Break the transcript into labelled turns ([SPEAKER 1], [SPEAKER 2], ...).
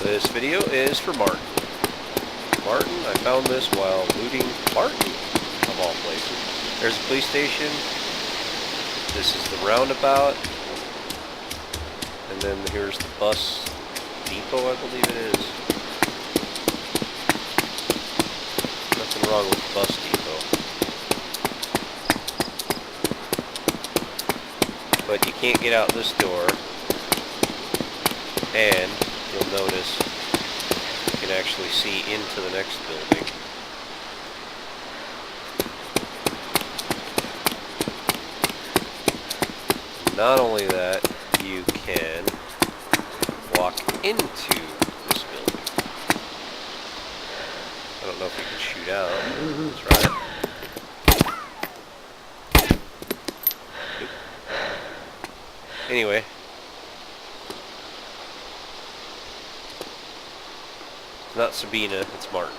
[SPEAKER 1] This video is for Martin. Martin, I found this while looting Martin, of all places. There's a police station. This is the roundabout. And then here's the bus depot, I believe it is. Nothing wrong with the bus depot. But you can't get out this door. And you'll notice you can actually see into the next building. Not only that, you can walk into this building. I don't know if you can shoot out. Let's try it. Nope. Anyway. Not Sabina, it's Martin.